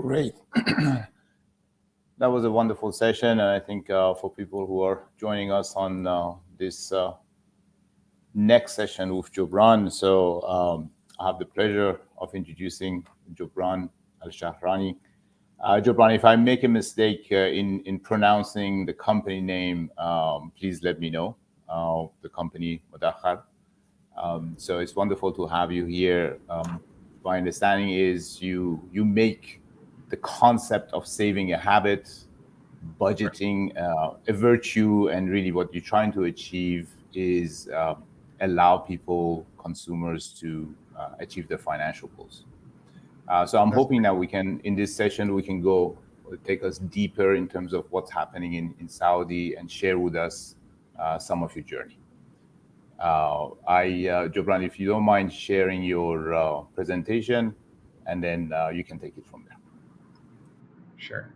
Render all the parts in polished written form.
Great. That was a wonderful session, and I think for people who are joining us on this next session with Jubran, I have the pleasure of introducing Jubran Alshahrani. Jubran, if I make a mistake in pronouncing the company name, please let me know. The company Madakhar. So it's wonderful to have you here. My understanding is you make the concept of saving a habit, budgeting a virtue, and really what you're trying to achieve is allow people, consumers, to achieve their financial goals. So I'm hoping that we can, in this session, we can go take us deeper in terms of what's happening in Saudi and share with us some of your journey. Jubran, if you don't mind sharing your presentation, and then you can take it from there. Sure.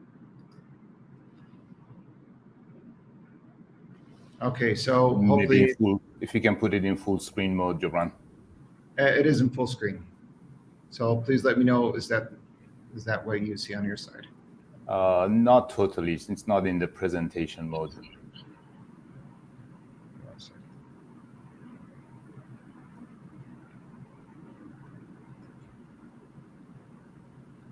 Okay, so hopefully, if you can put it in full screen mode, Jubran. It is in full screen. So please let me know, is that what you see on your side? Not totally, since not in the presentation mode.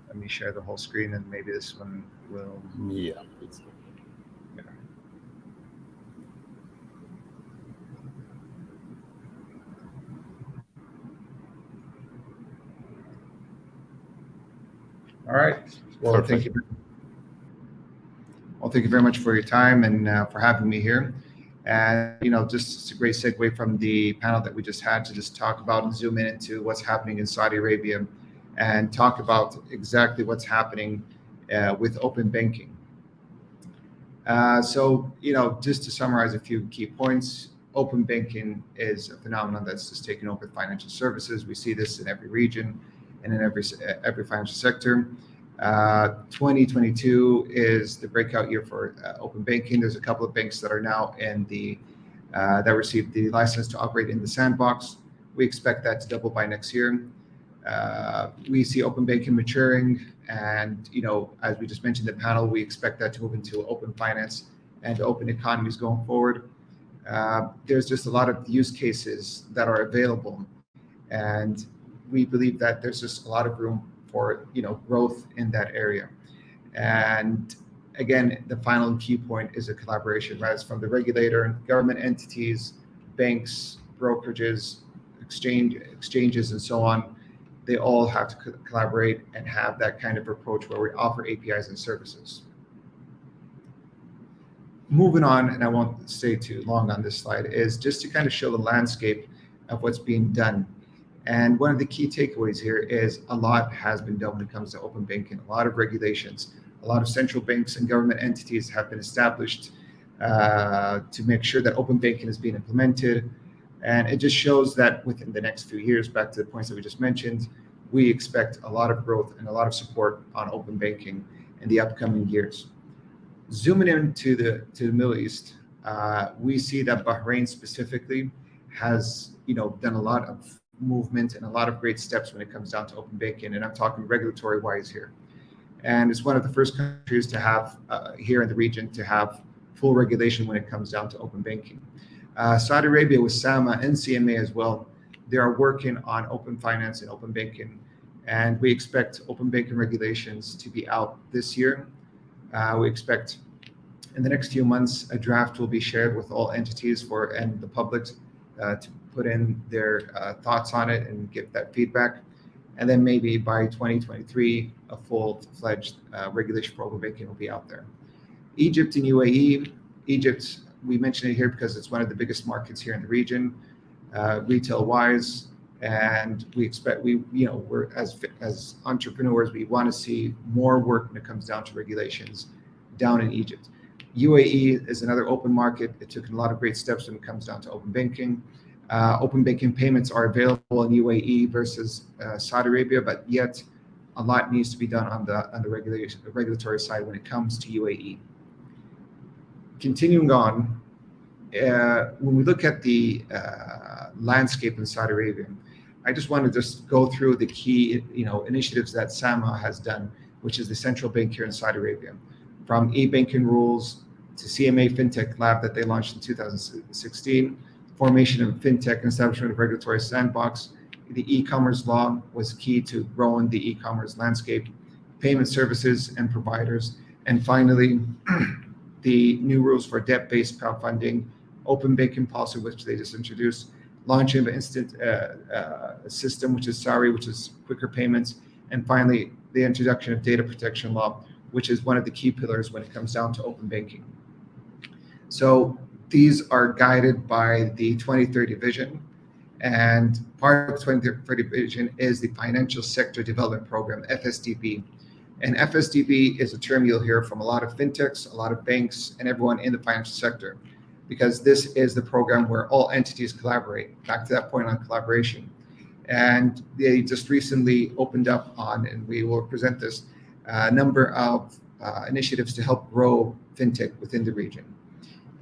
Let me share the whole screen, and maybe this one will. Yeah. All right. Well, Perfect. thank you. Well, thank you very much for your time and for having me here. And just a great segue from the panel that we just had to just talk about and zoom in into what's happening in Saudi Arabia, and talk about exactly what's happening with open banking. So just to summarize a few key points, open banking is a phenomenon that's just taken over financial services. We see this in every region and in every financial sector. 2022 is the breakout year for open banking. There's a couple of banks that are now in that received the license to operate in the sandbox. We expect that to double by next year. We see open banking maturing, and as we just mentioned in the panel, we expect that to move into open finance and open economies going forward. There's just a lot of use cases that are available, and we believe that there's just a lot of room for growth in that area. And again, the final key point is a collaboration, right? It's from the regulator, government entities, banks, brokerages, exchanges, and so on. They all have to collaborate and have that kind of approach where we offer APIs and services. Moving on, and I won't stay too long on this slide, is just to kind of show the landscape of what's being done. And one of the key takeaways here is a lot has been done when it comes to open banking. A lot of regulations, a lot of central banks and government entities have been established to make sure that open banking is being implemented. And it just shows that within the next few years, back to the points that we just mentioned, we expect a lot of growth and a lot of support on open banking in the upcoming years. Zooming into the Middle East, we see that Bahrain specifically has done a lot of movement and a lot of great steps when it comes down to open banking, and I'm talking regulatory wise here. And it's one of the first countries to have here in the region to have full regulation when it comes down to open banking. Saudi Arabia with SAMA and CMA as well, they are working on open finance and open banking, and we expect open banking regulations to be out this year. We expect in the next few months a draft will be shared with all entities and the public to put in their thoughts on it and give that feedback. And then maybe by 2023, a full-fledged regulation for open banking will be out there. Egypt and UAE. Egypt, we mention it here because it's one of the biggest markets here in the region, retail-wise, and we expect we're as entrepreneurs, we want to see more work when it comes down to regulations down in Egypt. UAE is another open market. It took a lot of great steps when it comes down to open banking. Open banking payments are available in UAE versus Saudi Arabia, but yet a lot needs to be done on the regulatory side when it comes to UAE. Continuing on, when we look at the landscape in Saudi Arabia, I just want to just go through the key initiatives that SAMA has done which is the central bank here in Saudi Arabia. From e-banking rules to CMA FinTech Lab that they launched in 2016, formation of FinTech and establishment of regulatory sandbox. The e-commerce law was key to growing the e-commerce landscape, payment services and providers, and finally, the new rules for debt-based crowdfunding, open banking policy, which they just introduced, launching of an instant system, which is SARI, which is quicker payments, and finally, the introduction of data protection law, which is one of the key pillars when it comes down to open banking. So these are guided by the 2030 vision, and part of the 2030 vision is the Financial Sector Development Program, FSDP. And FSDP is a term you'll hear from a lot of fintechs, a lot of banks, and everyone in the financial sector, because this is the program where all entities collaborate. Back to that point on collaboration. And they just recently opened up on, and we will present this, a number of initiatives to help grow fintech within the region.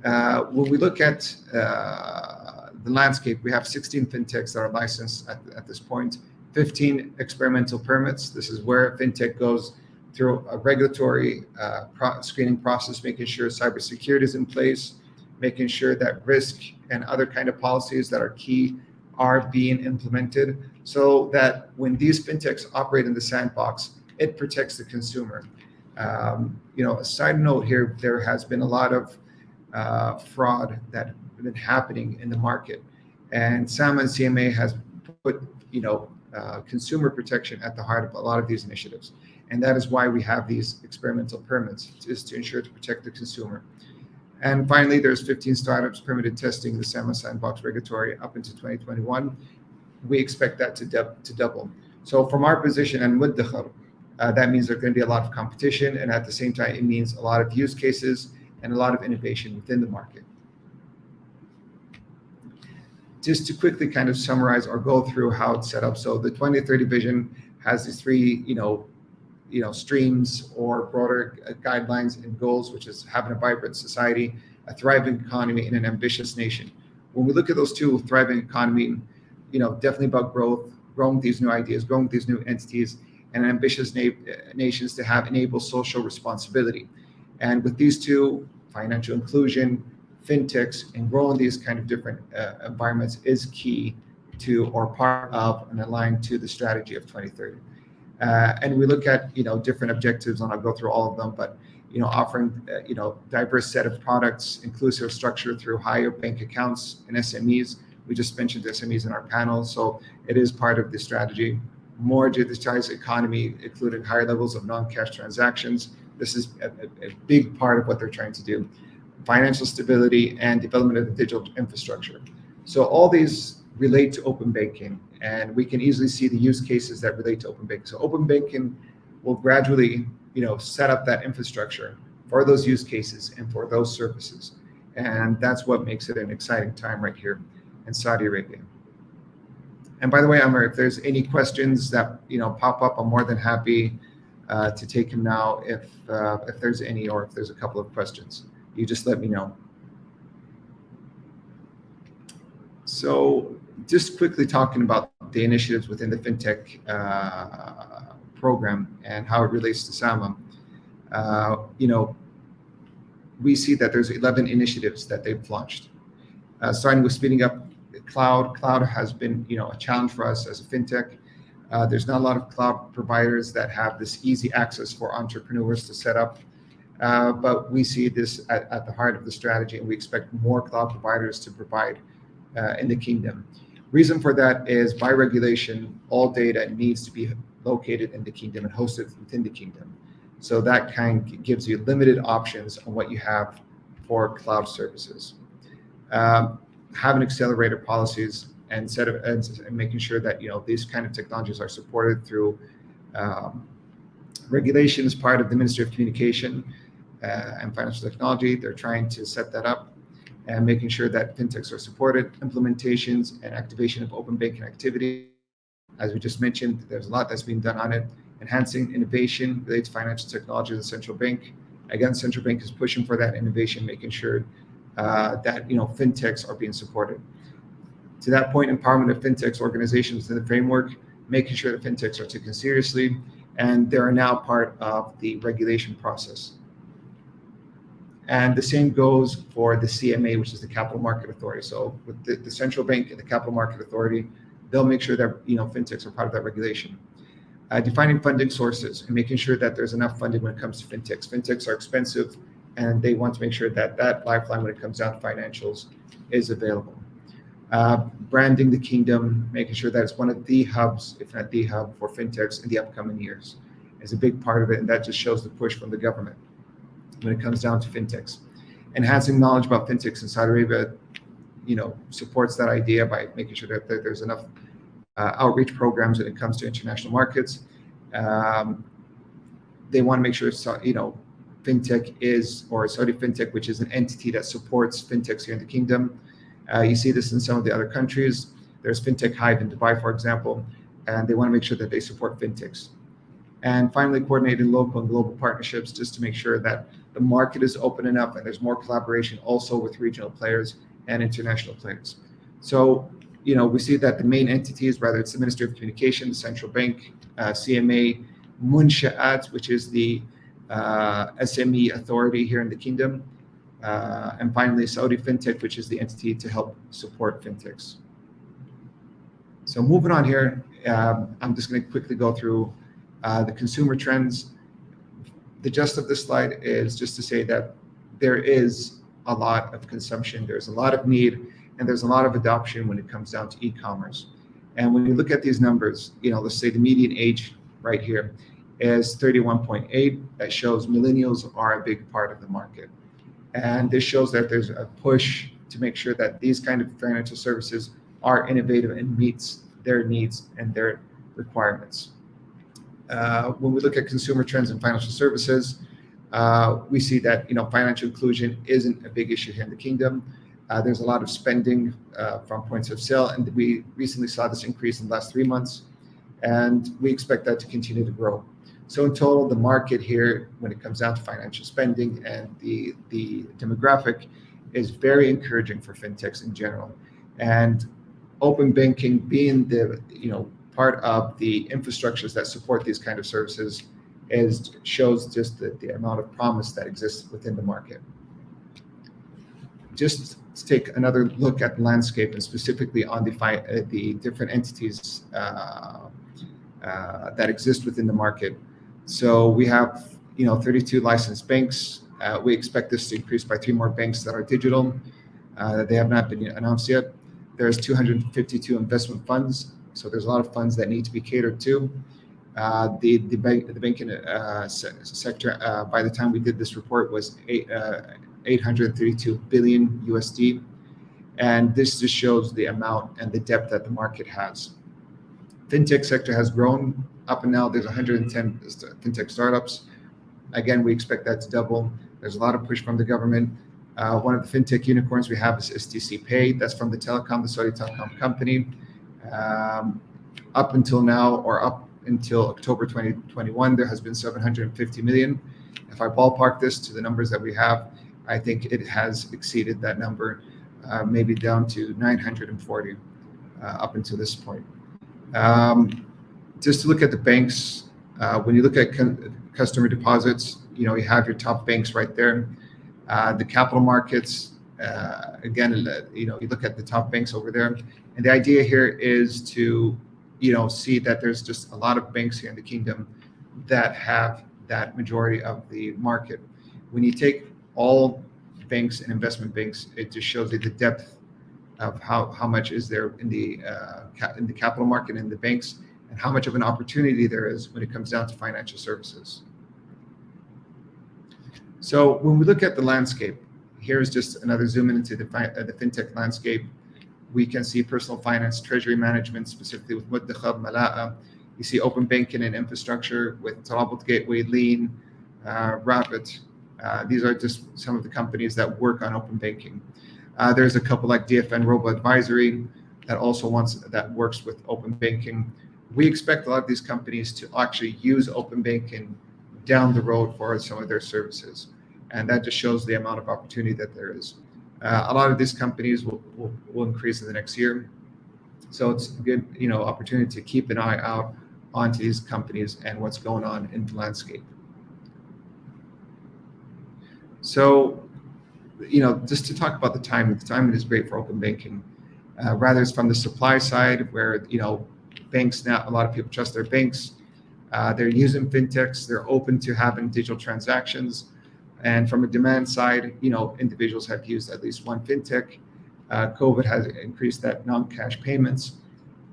When we look at the landscape, we have 16 fintechs that are licensed at this point, 15 experimental permits. This is where fintech goes through a regulatory screening process, making sure cybersecurity is in place, making sure that risk and other kind of policies that are key are being implemented, so that when these fintechs operate in the sandbox, it protects the consumer. A side note here, there has been a lot of fraud that has been happening in the market, and SAMA and CMA has put consumer protection at the heart of a lot of these initiatives, and that is why we have these experimental permits, is to ensure to protect the consumer. And finally, there's 15 startups permitted testing the SAMA sandbox regulatory up into 2021. We expect that to double. So from our position and with the that means there's going to be a lot of competition, and at the same time, it means a lot of use cases and a lot of innovation within the market. Just to quickly kind of summarize or go through how it's set up. So the 2030 vision has these three, streams or broader guidelines and goals, which is having a vibrant society, a thriving economy, and an ambitious nation. When we look at those two, thriving economy, definitely about growth, growing these new ideas, growing these new entities, and ambitious nations to have enable social responsibility. And with these two, financial inclusion, fintechs, and growing these kind of different environments is key to or part of and aligned to the strategy of 2030. And we look at different objectives, and I'll go through all of them, but offering diverse set of products, inclusive structure through higher bank accounts and SMEs. We just mentioned SMEs in our panel, so it is part of the strategy. More digitized economy, including higher levels of non-cash transactions. This is a big part of what they're trying to do. Financial stability and development of the digital infrastructure. So all these relate to open banking, and we can easily see the use cases that relate to open banking. So open banking will gradually, set up that infrastructure for those use cases and for those services. And that's what makes it an exciting time right here in Saudi Arabia. And by the way, Amr, if there's any questions that pop up, I'm more than happy to take them now if there's any, or if there's a couple of questions. You just let me know. So just quickly talking about the initiatives within the FinTech program and how it relates to SAMA. We see that there's 11 initiatives that they've launched. Starting with speeding up cloud. Cloud has been a challenge for us as a FinTech. There's not a lot of cloud providers that have this easy access for entrepreneurs to set up. But we see this at the heart of the strategy, and we expect more cloud providers to provide in the kingdom. Reason for that is by regulation, all data needs to be located in the kingdom and hosted within the kingdom. So that kind of gives you limited options on what you have for cloud services. Having accelerator policies and making sure that these kind of technologies are supported through regulation as part of the Ministry of Communication and Financial Technology. They're trying to set that up and making sure that fintechs are supported, implementations and activation of open banking activity. As we just mentioned, there's a lot that's being done on it. Enhancing innovation related to financial technology of the central bank. Again, the central bank is pushing for that innovation, making sure that fintechs are being supported. To that point, empowerment of fintechs organizations within the framework, making sure that fintechs are taken seriously, and they are now part of the regulation process. And the same goes for the CMA, which is the Capital Market Authority. So with the central bank and the Capital Market Authority, they'll make sure that fintechs are part of that regulation. Defining funding sources and making sure that there's enough funding when it comes to fintechs. Fintechs are expensive, and they want to make sure that that lifeline when it comes down to financials is available. Branding the kingdom, making sure that it's one of the hubs, if not the hub, for fintechs in the upcoming years is a big part of it, and that just shows the push from the government when it comes down to fintechs. Enhancing knowledge about fintechs in Saudi Arabia, supports that idea by making sure that there's enough outreach programs when it comes to international markets. They want to make sure, fintech is, or Saudi fintech, which is an entity that supports fintechs here in the kingdom. You see this in some of the other countries. There's Fintech Hive in Dubai, for example, and they want to make sure that they support fintechs. And finally, coordinating local and global partnerships just to make sure that the market is open enough and there's more collaboration also with regional players and international players. So, we see that the main entities, whether it's the Ministry of Communication, the Central Bank, CMA, Munsha'at, which is the SME authority here in the kingdom, and finally Saudi FinTech, which is the entity to help support fintechs. So moving on here, I'm just going to quickly go through the consumer trends. The gist of this slide is just to say that there is a lot of consumption, there's a lot of need, and there's a lot of adoption when it comes down to e-commerce. And when you look at these numbers, let's say the median age right here is 31.8. That shows millennials are a big part of the market. And this shows that there's a push to make sure that these kind of financial services are innovative and meets their needs and their requirements. When we look at consumer trends in financial services, we see that financial inclusion isn't a big issue here in the kingdom. There's a lot of spending from points of sale, and we recently saw this increase in the last 3 months, and we expect that to continue to grow. So in total, the market here, when it comes down to financial spending and the demographic, is very encouraging for fintechs in general. And open banking being the part of the infrastructures that support these kind of services shows just the amount of promise that exists within the market. Just to take another look at the landscape and specifically on the different entities that exist within the market. So we have 32 licensed banks. We expect this to increase by 3 more banks that are digital. They have not been announced yet. There's 252 investment funds. So there's a lot of funds that need to be catered to. The banking sector, by the time we did this report, was 832 billion USD. And this just shows the amount and the depth that the market has. Fintech sector has grown. Up and now there's 110 fintech startups. Again, we expect that to double. There's a lot of push from the government. One of the fintech unicorns we have is STC Pay. That's from the Saudi Telecom company. Up until now, or up until October 2021, there has been 750 million. If I ballpark this to the numbers that we have, I think it has exceeded that number, maybe down to 940 up until this point. Just to look at the banks, when you look at customer deposits, you have your top banks right there. The capital markets, again, you look at the top banks over there. And the idea here is to, see that there's just a lot of banks here in the kingdom that have that majority of the market. When you take all banks and investment banks, it just shows you the depth of how much is there in the capital market and the banks, and how much of an opportunity there is when it comes down to financial services. So when we look at the landscape, here's just another zoom into the fintech landscape. We can see personal finance, treasury management, specifically with Muddakhar, Mala'a. You see open banking and infrastructure with Tarabut Gateway, Lean, Rapid. These are just some of the companies that work on open banking. There's a couple like DFN Robo Advisory that also works with open banking. We expect a lot of these companies to actually use open banking down the road for some of their services. And that just shows the amount of opportunity that there is. A lot of these companies will increase in the next year. So it's a good opportunity to keep an eye out onto these companies and what's going on in the landscape. So, just to talk about the timing is great for open banking. Rather, it's from the supply side where, banks now, a lot of people trust their banks. They're using fintechs. They're open to having digital transactions. And from a demand side, individuals have used at least one fintech. COVID has increased that non-cash payments.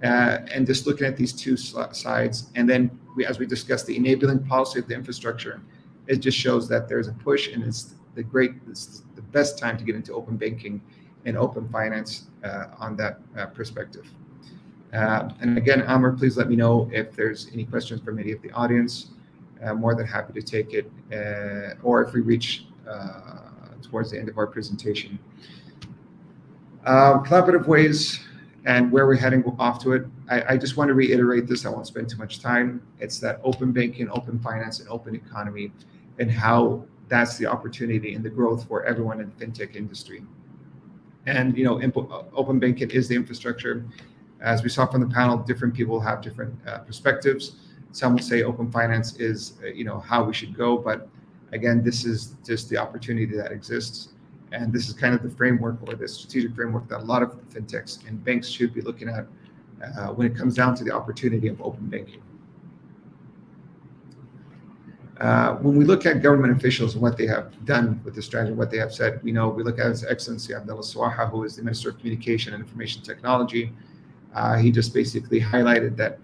And just looking at these two sides, and then as we discussed, the enabling policy of the infrastructure, it just shows that there's a push, and it's the best time to get into open banking and open finance on that perspective. And again, Amr, please let me know if there's any questions from any of the audience. I'm more than happy to take it, or if we reach towards the end of our presentation. Collaborative ways and where we're heading off to it. I just want to reiterate this. I won't spend too much time. It's that open banking, open finance, and open economy, and how that's the opportunity and the growth for everyone in the fintech industry. And open banking is the infrastructure. As we saw from the panel, different people have different perspectives. Some will say open finance is how we should go, but again, this is just the opportunity that exists. And this is kind of the framework, or the strategic framework, that a lot of fintechs and banks should be looking at when it comes down to the opportunity of open banking. When we look at government officials and what they have done with the strategy, what they have said, we look at His Excellency Abdullah Swaha, who is the Minister of Communication and Information Technology. He just basically highlighted that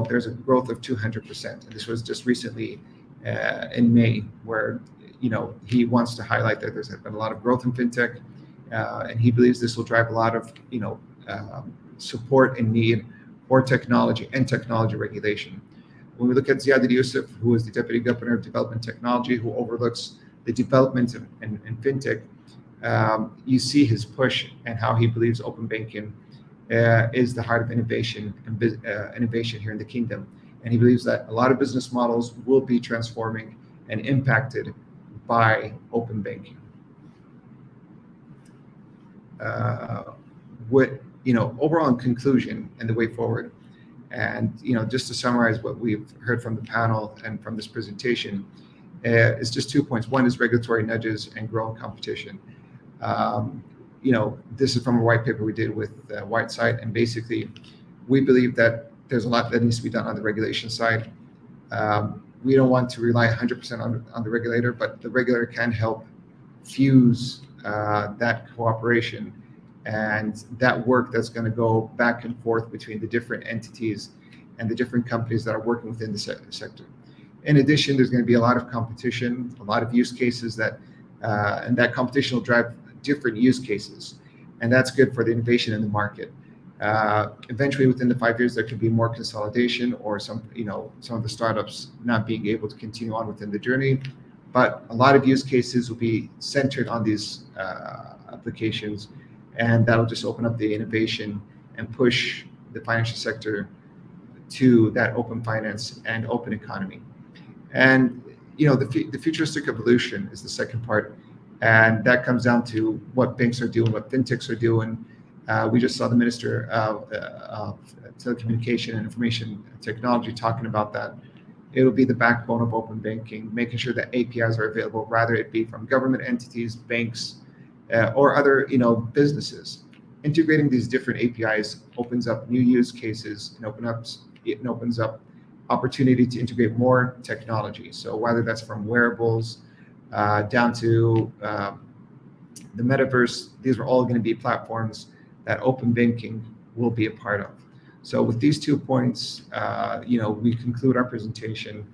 there's a growth of 200%, and this was just recently in May, where he wants to highlight that there's been a lot of growth in fintech, and he believes this will drive a lot of support and need for technology and technology regulation. When we look at Ziad Al-Yusuf, who is the Deputy Governor of Development Technology, who overlooks the development in fintech, you see his push and how he believes open banking is the heart of innovation and innovation here in the kingdom. And he believes that a lot of business models will be transforming and impacted by open banking. Overall in conclusion and the way forward, and just to summarize what we've heard from the panel and from this presentation, is just 2 points. One is regulatory nudges and growing competition. This is from a white paper we did with Whiteside, and basically we believe that there's a lot that needs to be done on the regulation side. We don't want to rely 100% on the regulator, but the regulator can help fuse that cooperation and that work that's going to go back and forth between the different entities and the different companies that are working within the sector. In addition, there's going to be a lot of competition, a lot of use cases and that competition will drive different use cases, and that's good for the innovation in the market. Eventually, within the 5 years, there could be more consolidation, or some of the startups not being able to continue on within the journey. But a lot of use cases will be centered on these applications, and that'll just open up the innovation and push the financial sector to that open finance and open economy. And the futuristic evolution is the second part, and that comes down to what banks are doing, what fintechs are doing. We just saw the Minister of Telecommunication and Information Technology talking about that. It'll be the backbone of open banking, making sure that APIs are available, rather it be from government entities, banks, or other businesses. Integrating these different APIs opens up new use cases and opens up opportunity to integrate more technology. So whether that's from wearables down to the metaverse, these are all going to be platforms that open banking will be a part of. So with these 2 points, we conclude our presentation.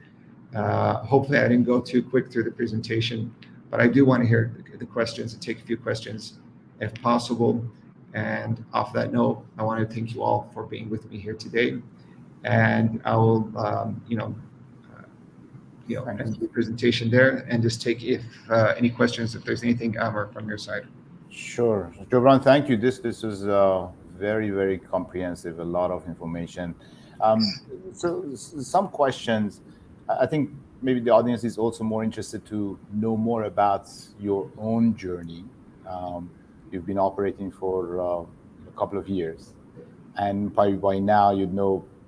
Hopefully I didn't go too quick through the presentation, but I do want to hear the questions and take a few questions if possible. And off that note, I want to thank you all for being with me here today. And I will, end the presentation there and just take any questions, if there's anything, Amr, from your side. Sure. Jubran, thank you. This was very, very comprehensive, a lot of information. So some questions, I think maybe the audience is also more interested to know more about your own journey. You've been operating for a couple of years, and probably by now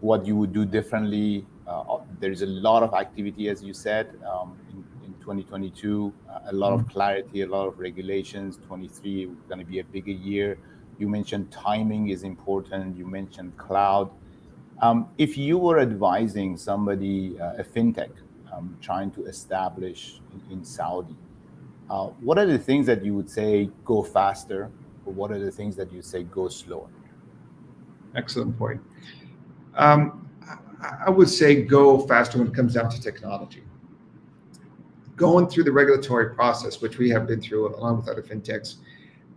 what you would do differently. There's a lot of activity, as you said, in 2022, a lot of clarity, a lot of regulations. 23 going to be a bigger year. You mentioned timing is important. You mentioned cloud. If you were advising somebody, a fintech, trying to establish in Saudi, what are the things that you would say go faster, or what are the things that you say go slower? Excellent point. I would say go faster when it comes down to technology. Going through the regulatory process, which we have been through along with other fintechs,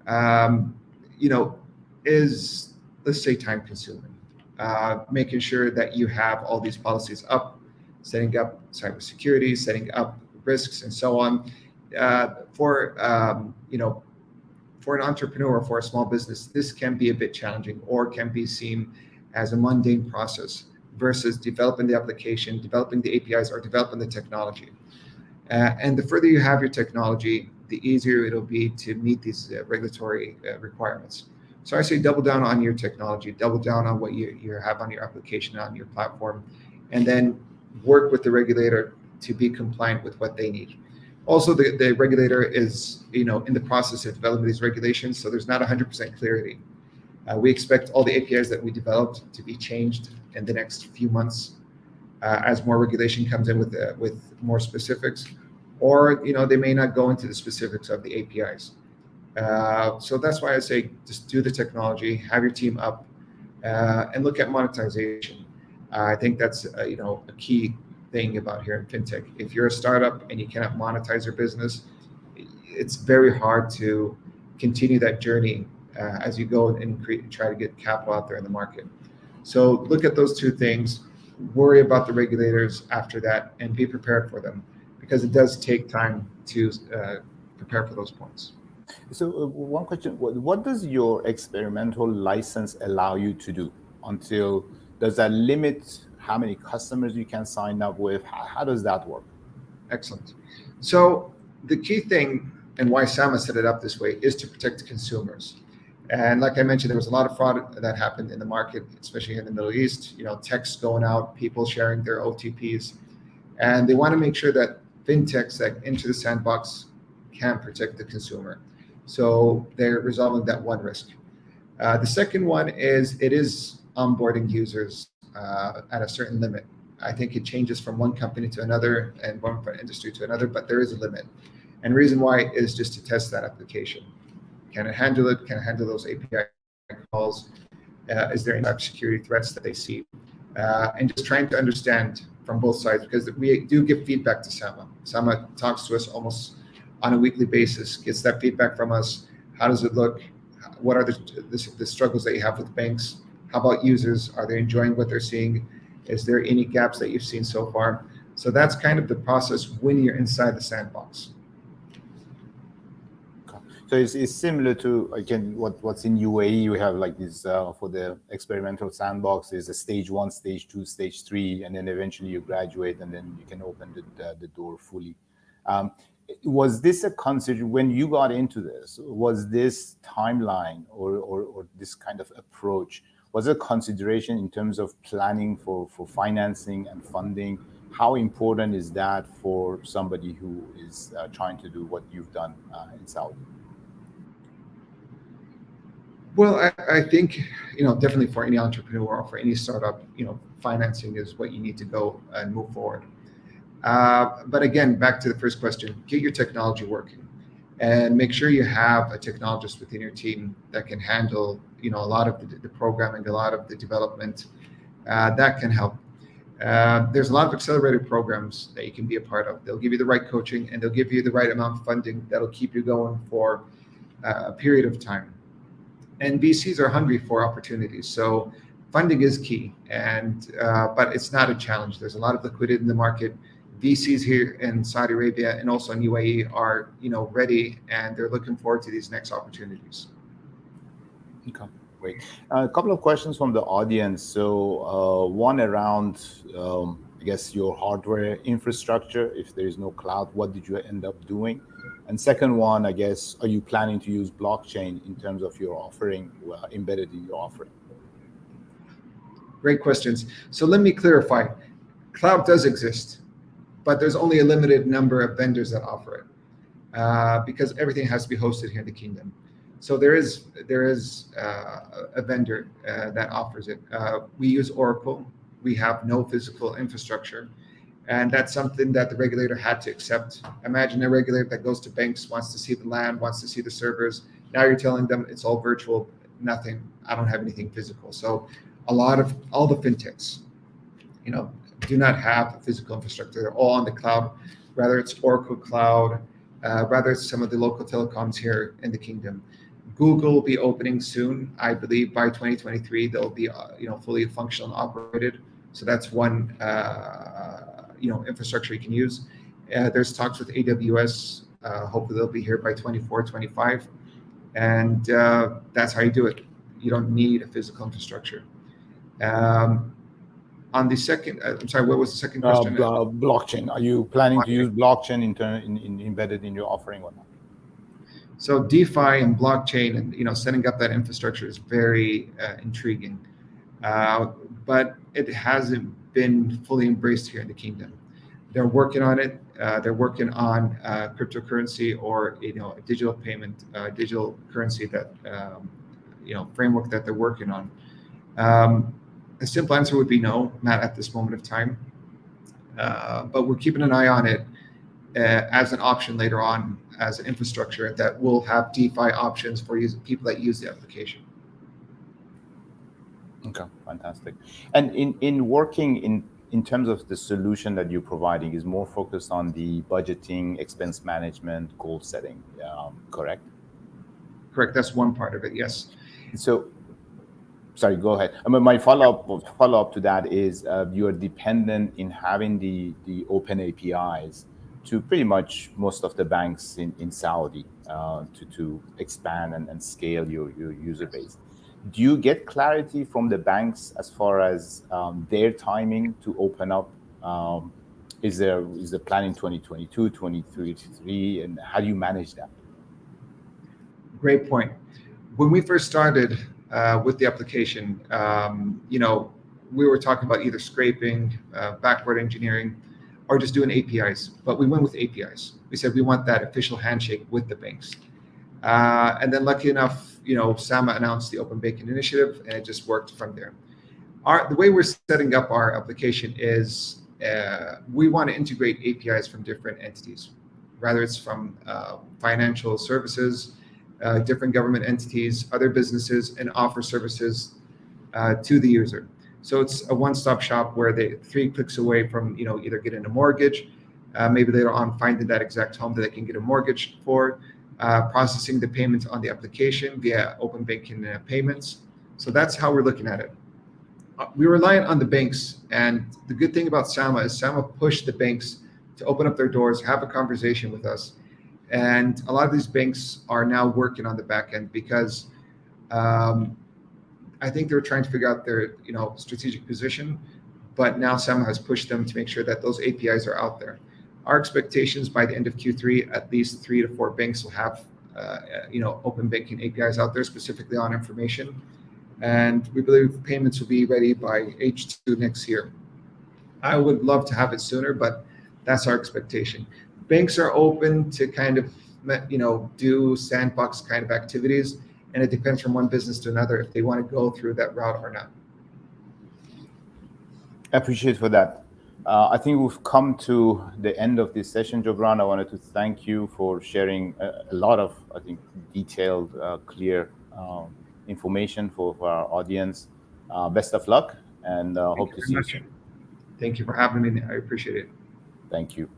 um, you know, is, let's say, time consuming. Making sure that you have all these policies up, setting up cybersecurity, setting up risks, and so on. For an entrepreneur or for a small business, this can be a bit challenging or can be seen as a mundane process versus developing the application, developing the APIs, or developing the technology. And the further you have your technology, the easier it'll be to meet these regulatory requirements. So I say double down on your technology, double down on what you have on your application, on your platform, and then work with the regulator to be compliant with what they need. Also, the regulator is, in the process of developing these regulations, so there's not 100% clarity. We expect all the APIs that we developed to be changed in the next few months as more regulation comes in with more specifics, or they may not go into the specifics of the APIs. So that's why I say just do the technology, have your team up, and look at monetization. I think that's a key thing about here in fintech. If you're a startup and you cannot monetize your business, it's very hard to continue that journey as you go and try to get capital out there in the market. So look at those two things, worry about the regulators after that, and be prepared for them, because it does take time to prepare for those points. So one question, what does your experimental license allow you to do? Does that limit how many customers you can sign up with? How does that work? Excellent. So the key thing, and why Sama set it up this way, is to protect consumers. And like I mentioned, there was a lot of fraud that happened in the market, especially in the Middle East. Texts going out, people sharing their OTPs, and they want to make sure that fintechs that enter the sandbox can protect the consumer. So they're resolving that one risk. The second one is it is onboarding users at a certain limit. I think it changes from one company to another and one industry to another, but there is a limit. And the reason why is just to test that application. Can it handle it? Can it handle those API calls? Is there any cybersecurity threats that they see? And just trying to understand from both sides, because we do give feedback to Sama. Sama talks to us almost on a weekly basis, gets that feedback from us. How does it look? What are the struggles that you have with banks? How about users? Are they enjoying what they're seeing? Is there any gaps that you've seen so far? So that's kind of the process when you're inside the sandbox. So it's similar to, again, what's in UAE. You have like this for the experimental sandbox. There's a stage 1, stage 2, stage 3, and then eventually you graduate, and then you can open the door fully. Was this a consider when you got into this? Was this timeline or this kind of approach was a consideration in terms of planning for financing and funding? How important is that for somebody who is trying to do what you've done in Saudi? Well, I think, definitely for any entrepreneur or for any startup, financing is what you need to go and move forward. But again, back to the first question, get your technology working and make sure you have a technologist within your team that can handle, a lot of the programming, a lot of the development that can help. There's a lot of accelerated programs that you can be a part of. They'll give you the right coaching and they'll give you the right amount of funding that'll keep you going for a period of time. And VCs are hungry for opportunities. So funding is key, but it's not a challenge. There's a lot of liquidity in the market. VCs here in Saudi Arabia and also in UAE are, ready, and they're looking forward to these next opportunities. Okay, great. A couple of questions from the audience. So one around, I guess, your hardware infrastructure. If there is no cloud, what did you end up doing? And second one, I guess, are you planning to use blockchain in terms of your offering, embedded in your offering? Great questions. So let me clarify. Cloud does exist, but there's only a limited number of vendors that offer it because everything has to be hosted here in the kingdom. So there is a vendor that offers it. We use Oracle. We have no physical infrastructure, and that's something that the regulator had to accept. Imagine a regulator that goes to banks, wants to see the land, wants to see the servers. Now you're telling them it's all virtual, nothing. I don't have anything physical. So a lot of all the fintechs, do not have a physical infrastructure. They're all on the cloud, whether it's Oracle Cloud, whether it's some of the local telecoms here in the kingdom. Google will be opening soon. I believe by 2023 they'll be fully functional and operated. So that's one infrastructure you can use. There's talks with AWS. Hopefully they'll be here by 24, 25, and that's how you do it. You don't need a physical infrastructure. On the second, I'm sorry, what was the second question? Blockchain. Are you planning to use blockchain embedded in your offering or not? So DeFi and blockchain and setting up that infrastructure is very intriguing, but it hasn't been fully embraced here in the kingdom. They're working on it. They're working on cryptocurrency or a digital payment, digital currency that framework that they're working on. The simple answer would be no, not at this moment of time. But we're keeping an eye on it as an option later on as an infrastructure that will have DeFi options for people that use the application. Okay, fantastic. And in working in terms of the solution that you're providing is more focused on the budgeting, expense management, goal setting, correct? Correct. That's one part of it. Yes. So, sorry, go ahead. I mean, my follow-up to that is you are dependent in having the open APIs to pretty much most of the banks in Saudi to expand and scale your user base. Do you get clarity from the banks as far as their timing to open up? Is the plan in 2022, 2023, and how do you manage that? Great point. When we first started with the application, we were talking about either scraping, backward engineering, or just doing APIs. But we went with APIs. We said we want that official handshake with the banks. And then lucky enough, SAMA announced the Open Banking Initiative, and it just worked from there. The way we're setting up our application is we want to integrate APIs from different entities, whether it's from financial services, different government entities, other businesses, and offer services to the user. So it's a one-stop shop where they 3 clicks away from either getting a mortgage, maybe later on finding that exact home that they can get a mortgage for, processing the payments on the application via open banking payments. So that's how we're looking at it. We rely on the banks, and the good thing about SAMA is SAMA pushed the banks to open up their doors, have a conversation with us. And a lot of these banks are now working on the back end because I think they're trying to figure out their strategic position, but now SAMA has pushed them to make sure that those APIs are out there. Our expectations by the end of Q3, at least 3 to 4 banks will have open banking APIs out there specifically on information, and we believe payments will be ready by H2 next year. I would love to have it sooner, but that's our expectation. Banks are open to kind of do sandbox kind of activities, and it depends from one business to another if they want to go through that route or not. I appreciate for that. I think we've come to the end of this session, Jubran. I wanted to thank you for sharing a lot of, I think, detailed, clear information for our audience. Best of luck, and hope to see you soon. Thank you for having me. I appreciate it. Thank you.